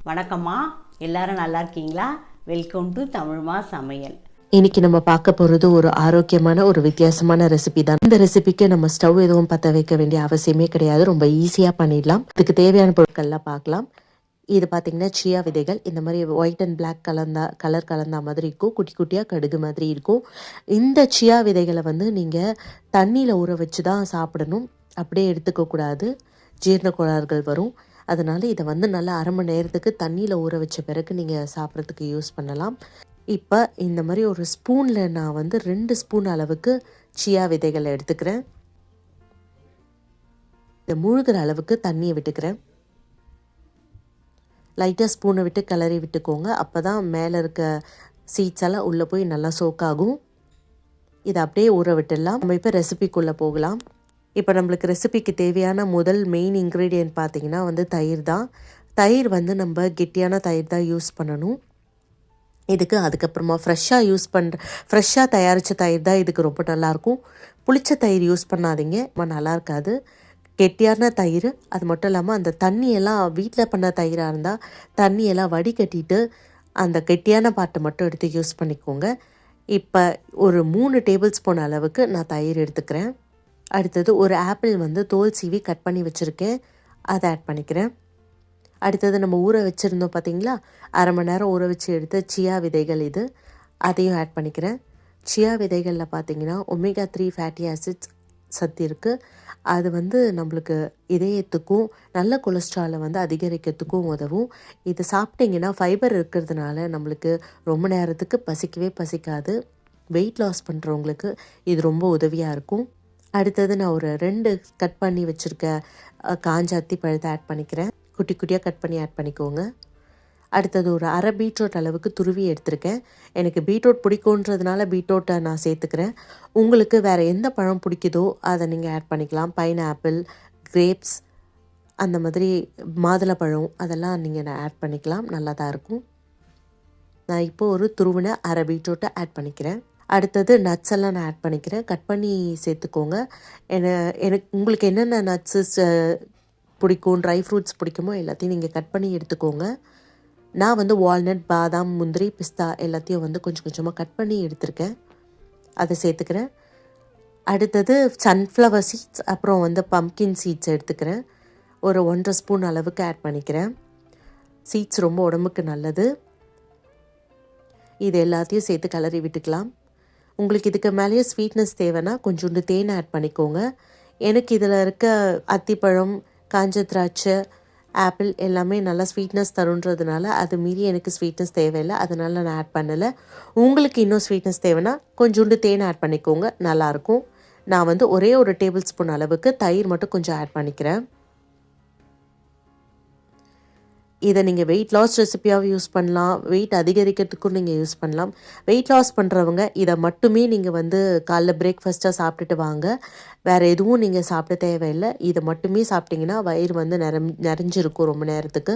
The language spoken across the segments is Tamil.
வணக்கம்மா, எல்லாரும் நல்லா இருக்கீங்களா? வெல்கம் டு தமிழ்மா சமையல். இன்னைக்கு நம்ம பார்க்க போகிறது ஒரு ஆரோக்கியமான ஒரு வித்தியாசமான ரெசிபி தான். இந்த ரெசிபிக்கு நம்ம ஸ்டவ் எதுவும் பற்ற வைக்க வேண்டிய அவசியமே கிடையாது. ரொம்ப ஈஸியாக பண்ணிடலாம். இதுக்கு தேவையான பொருட்கள்லாம் பார்க்கலாம். இது பார்த்தீங்கன்னா சியா விதைகள். இந்த மாதிரி ஒயிட் அண்ட் பிளாக் கலர் கலந்தா மாதிரி இருக்கும். குட்டி குட்டியாக கடுகு மாதிரி இருக்கும். இந்த சியா விதைகளை நீங்கள் தண்ணியில் ஊற வச்சு தான் சாப்பிடணும். அப்படியே எடுத்துக்கக்கூடாது, ஜீரண கோளாறுகள் வரும். அதனால் இதை நல்லா அரை மணி நேரத்துக்கு தண்ணியில் ஊற வச்ச பிறகு நீங்கள் சாப்பிட்றதுக்கு யூஸ் பண்ணலாம். இப்போ இந்த மாதிரி ஒரு ஸ்பூனில் நான் 2 ஸ்பூன் அளவுக்கு சியா விதைகளை எடுத்துக்கிறேன். இதை மூழ்கிற அளவுக்கு தண்ணியை விட்டுக்கிறேன். லைட்டாக ஸ்பூனை விட்டு கிளறி விட்டுக்கோங்க. அப்போ தான் மேலே இருக்க சீட்ஸ் எல்லாம் உள்ளே போய் நல்லா சோக் ஆகும். இதை அப்படியே ஊற விட்டுடலாம். நம்ம இப்போ ரெசிபிக்குள்ளே போகலாம். இப்போ நம்மளுக்கு ரெசிபிக்கு தேவையான முதல் மெயின் இன்க்ரீடியன்ட் பார்த்திங்கன்னா தயிர் தான். தயிர் நம்ம கெட்டியான தயிர் தான் யூஸ் பண்ணணும் இதுக்கு. அதுக்கப்புறமா ஃப்ரெஷ்ஷாக தயாரித்த தயிர் தான் இதுக்கு ரொம்ப நல்லாயிருக்கும். புளிச்ச தயிர் யூஸ் பண்ணாதீங்க, நல்லா இருக்காது. கெட்டியான தயிர். அது மட்டும் இல்லாமல் அந்த தண்ணியெல்லாம் வீட்டில் பண்ண தயிராக இருந்தால் தண்ணியெல்லாம் வடிகட்டிட்டு அந்த கெட்டியான பாட்டை மட்டும் எடுத்து யூஸ் பண்ணிக்கோங்க. இப்போ ஒரு 3 டேபிள் ஸ்பூன் அளவுக்கு நான் தயிர் எடுத்துக்கிறேன். அடுத்தது ஒரு ஆப்பிள் தோல் சீவி கட் பண்ணி வச்சுருக்கேன், அதை ஆட் பண்ணிக்கிறேன். அடுத்தது நம்ம ஊற வச்சுருந்தோம் பார்த்திங்களா, அரை மணி நேரம் ஊற வச்சு எடுத்த சியா விதைகள், இது அதையும் ஆட் பண்ணிக்கிறேன். சியா விதைகளில் பார்த்திங்கன்னா ஒமேகா 3 ஃபேட்டி ஆசிட்ஸ் சத்து இருக்குது. அது நம்மளுக்கு இதயத்துக்கும் நல்ல கொலஸ்ட்ராலை அதிகரிக்கிறதுக்கும் உதவும். இது சாப்பிட்டிங்கன்னா ஃபைபர் இருக்கிறதுனால நம்மளுக்கு ரொம்ப நேரத்துக்கு பசிக்கவே பசிக்காது. வெயிட் லாஸ் பண்ணுறவங்களுக்கு இது ரொம்ப உதவியாக இருக்கும். அடுத்தது நான் ஒரு 2 கட் பண்ணி வச்சுருக்க காஞ்ச அத்தி பழத்தை ஆட் பண்ணிக்கிறேன். குட்டி குட்டியாக கட் பண்ணி ஆட் பண்ணிக்கோங்க. அடுத்தது ஒரு அரை பீட்ரூட் அளவுக்கு துருவி எடுத்திருக்கேன். எனக்கு பீட்ரூட் பிடிக்குன்றதுனால பீட்ரூட்டை நான் சேர்த்துக்கிறேன். உங்களுக்கு வேறு எந்த பழம் பிடிக்குதோ அதை நீங்கள் ஆட் பண்ணிக்கலாம். பைனாப்பிள், கிரேப்ஸ், அந்த மாதிரி மாதுளப்பழம், அதெல்லாம் நீங்கள் ஆட் பண்ணிக்கலாம், நல்லா தான் இருக்கும். நான் இப்போது ஒரு துருவின அரை பீட்ரூட்டை ஆட் பண்ணிக்கிறேன். அடுத்தது நட்ஸ் எல்லாம் நான் ஆட் பண்ணிக்கிறேன். கட் பண்ணி சேர்த்துக்கோங்க. எனக்கு உங்களுக்கு என்னென்ன நட்ஸு பிடிக்கும், ட்ரை ஃப்ரூட்ஸ் பிடிக்குமோ எல்லாத்தையும் நீங்கள் கட் பண்ணி எடுத்துக்கோங்க. நான் வால்நட், பாதாம், முந்திரி, பிஸ்தா எல்லாத்தையும் கொஞ்சம் கொஞ்சமாக கட் பண்ணி எடுத்திருக்கேன், அதை சேர்த்துக்கிறேன். அடுத்தது சன்ஃப்ளவர் சீட்ஸ், அப்புறம் பம்ப்கின் சீட்ஸ் எடுத்துக்கிறேன். ஒரு 1.5 ஸ்பூன் அளவுக்கு ஆட் பண்ணிக்கிறேன். சீட்ஸ் ரொம்ப உடம்புக்கு நல்லது. இது எல்லாத்தையும் சேர்த்து கிளறி விட்டுக்கலாம். உங்களுக்கு இதுக்கு மேலேயே ஸ்வீட்னஸ் தேவைன்னா கொஞ்சோண்டு தேன் ஆட் பண்ணிக்கோங்க. எனக்கு இதில் இருக்க அத்திப்பழம், காஞ்ச திராட்சை, ஆப்பிள் எல்லாமே நல்லா ஸ்வீட்னஸ் தருன்றதுனால அது மீறி எனக்கு ஸ்வீட்னஸ் தேவையில்லை, அதனால் நான் ஆட் பண்ணலை. உங்களுக்கு இன்னும் ஸ்வீட்னஸ் தேவைன்னா கொஞ்சோண்டு தேன் ஆட் பண்ணிக்கோங்க, நல்லாயிருக்கும். நான் ஒரே ஒரு டேபிள் ஸ்பூன் அளவுக்கு தயிர் மட்டும் கொஞ்சம் ஆட் பண்ணிக்கிறேன். இதை நீங்கள் வெயிட் லாஸ் ரெசிபியாகவும் யூஸ் பண்ணலாம், வெயிட் அதிகரிக்கிறதுக்கும் நீங்கள் யூஸ் பண்ணலாம். வெயிட் லாஸ் பண்ணுறவங்க இதை மட்டுமே நீங்கள் காலைல பிரேக்ஃபாஸ்ட்டாக சாப்பிட்டுட்டு வாங்க. வேறு எதுவும் நீங்கள் சாப்பிட தேவையில்லை. இதை மட்டுமே சாப்பிட்டிங்கன்னா வயிறு நிறைஞ்சிருக்கும் ரொம்ப நேரத்துக்கு.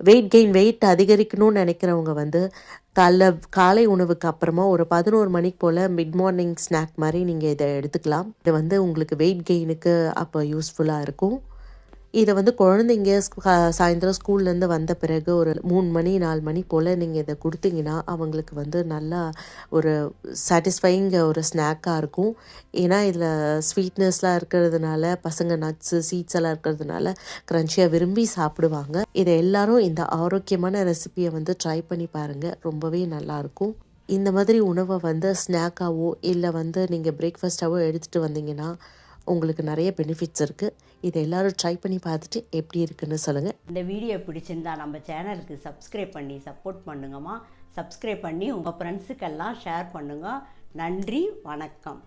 வெயிட் அதிகரிக்கணும்னு நினைக்கிறவங்க காலை உணவுக்கு அப்புறமா ஒரு 11 மணிக்கு போல் மிட் மார்னிங் ஸ்நாக் மாதிரி நீங்கள் இதை எடுத்துக்கலாம். இது உங்களுக்கு வெயிட் கெயினுக்கு அப்போ யூஸ்ஃபுல்லாக இருக்கும். இதை குழந்தைங்க சாயந்தரம் ஸ்கூல்லேருந்து வந்த பிறகு ஒரு 3 மணி 4 மணி போல் நீங்கள் இதை கொடுத்தீங்கன்னா அவங்களுக்கு நல்லா ஒரு சாட்டிஸ்ஃபைங் ஒரு ஸ்நாக்காக இருக்கும். ஏன்னா இதில் ஸ்வீட்னஸ்லாம் இருக்கிறதுனால பசங்க நட்ஸு, சீட்ஸ் எல்லாம் இருக்கிறதுனால க்ரன்ச்சியாக விரும்பி சாப்பிடுவாங்க. இதை எல்லாரும் இந்த ஆரோக்கியமான ரெசிபியை ட்ரை பண்ணி பாருங்கள், ரொம்பவே நல்லாயிருக்கும். இந்த மாதிரி உணவை ஸ்நாக்காவோ இல்லை நீங்கள் பிரேக்ஃபாஸ்ட்டாவோ எடுத்துகிட்டு வந்தீங்கன்னா உங்களுக்கு நிறைய பெனிஃபிட்ஸ் இருக்குது. இதை எல்லோரும் ட்ரை பண்ணி பார்த்துட்டு எப்படி இருக்குன்னு சொல்லுங்கள். இந்த வீடியோ பிடிச்சிருந்தா நம்ம சேனலுக்கு சப்ஸ்கிரைப் பண்ணி சப்போர்ட் பண்ணுங்கம்மா. சப்ஸ்கிரைப் பண்ணி உங்கள் ஃப்ரெண்ட்ஸுக்கெல்லாம் ஷேர் பண்ணுங்கள். நன்றி, வணக்கம்.